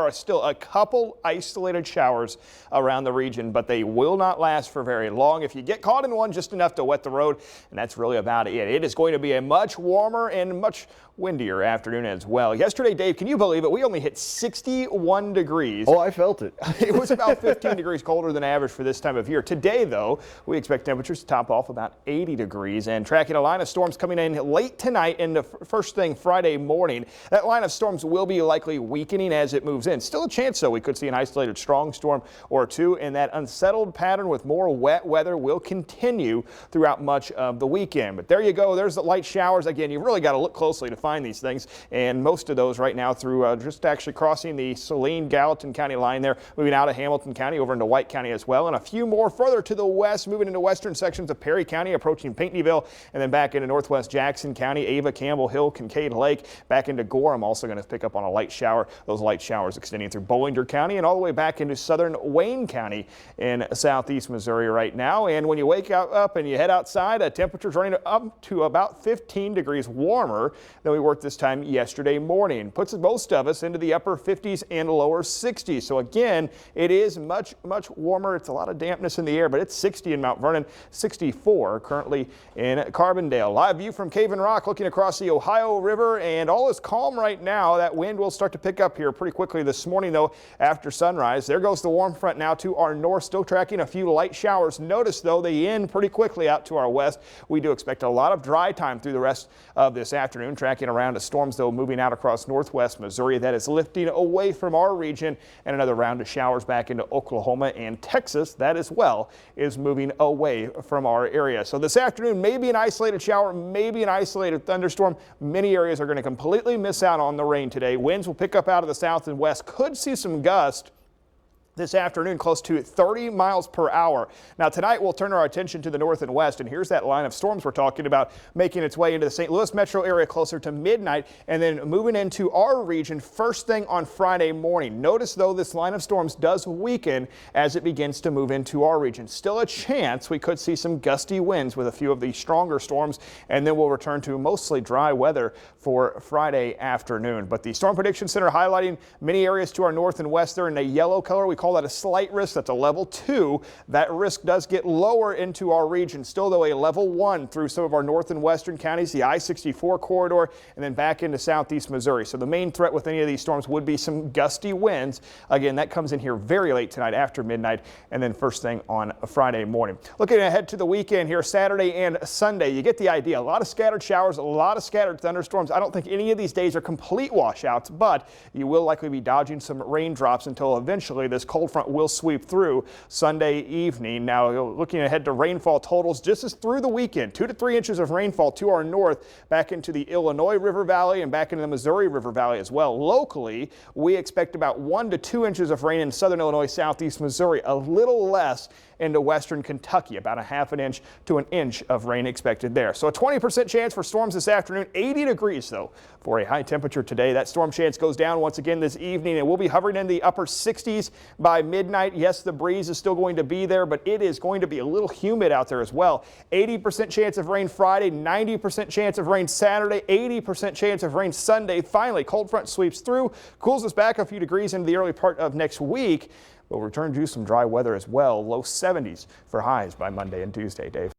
are still a couple isolated showers around the region, but they will not last for very long. If you get caught in one, just enough to wet the road, and that's really about it. It is going to be a much warmer and much windier afternoon as well. Yesterday, Dave, can you believe it? We only hit 61 degrees. Oh, I felt it. It was about 15 degrees colder than average for this time of year. Today, though, we expect temperatures to top off about 80 degrees and tracking a line of storms coming in late tonight into first thing Friday morning. That line of storms will be likely weakening as it moves in. Still a chance, though, we could see an isolated strong storm or two, and that unsettled pattern with more wet weather will continue throughout much of the weekend. But there you go. There's the light showers. Again, you've really got to look closely to find these things, and most of those right now through just actually crossing the Saline-Gallatin County line there, moving out of Hamilton County over into White County as well, and a few more further to the west, moving into western sections of Perry County, approaching Pinckneyville, and then back into northwest Jackson County, Ava, Campbell Hill, Kincaid Lake, back into Gorham. Also going to pick up on a light shower. Those light showers extending through Bollinger County and all the way back into southern Wayne County in southeast Missouri right now. And when you wake up and you head outside, temperatures running up to about 15 degrees warmer than we were this time yesterday morning. Puts most of us into the upper 50s and lower 60s. So again, it is much warmer. It's a lot of dampness in the air, but it's 60 in Mount Vernon, 64 currently in Carbondale. Live view from Cave and Rock looking across the Ohio River, and all is calm right now. That wind will start to pick up here pretty quickly this morning, though, after sunrise. There goes the warm front now to our north, still tracking a few light showers. Notice, though, they end pretty quickly out to our west. We do expect a lot of dry time through the rest of this afternoon, tracking around to storms, though, moving out across northwest Missouri. That is lifting away from our region, and another round of showers back into Oklahoma and Texas. That as well is moving away from our area. So this afternoon, maybe an isolated shower, maybe an isolated thunderstorm. Many areas are going to completely miss out on the rain today. Winds will pick up out of the south and west. Could see some gusts this afternoon, close to 30 miles per hour. Now tonight we'll turn our attention to the north and west, and here's that line of storms we're talking about making its way into the St. Louis metro area closer to midnight and then moving into our region first thing on Friday morning. Notice, though, this line of storms does weaken as it begins to move into our region. Still a chance we could see some gusty winds with a few of the stronger storms, and then we'll return to mostly dry weather for Friday afternoon. But the Storm Prediction Center highlighting many areas to our north and west there in a yellow color. We call that a slight risk. That's a level 2. That risk does get lower into our region. Still, though, a level 1 through some of our north and western counties, the I-64 corridor, and then back into southeast Missouri. So the main threat with any of these storms would be some gusty winds. Again, that comes in here very late tonight after midnight and then first thing on a Friday morning. Looking ahead to the weekend here, Saturday and Sunday, you get the idea. A lot of scattered showers, a lot of scattered thunderstorms. I don't think any of these days are complete washouts, but you will likely be dodging some raindrops until eventually this cold front will sweep through Sunday evening. Now, looking ahead to rainfall totals just as through the weekend, 2 to 3 inches of rainfall to our north, back into the Illinois River Valley and back into the Missouri River Valley as well. Locally, we expect about 1 to 2 inches of rain in southern Illinois, southeast Missouri, a little less into western Kentucky, about a half an inch to an inch of rain expected there. So a 20% chance for storms this afternoon, 80 degrees though for a high temperature today. That storm chance goes down once again this evening, and we'll be hovering in the upper 60s by midnight. Yes, the breeze is still going to be there, but it is going to be a little humid out there as well. 80% chance of rain Friday, 90% chance of rain Saturday, 80% chance of rain Sunday. Finally, cold front sweeps through, cools us back a few degrees into the early part of next week. We'll return to some dry weather as well, low 70s for highs by Monday and Tuesday, Dave.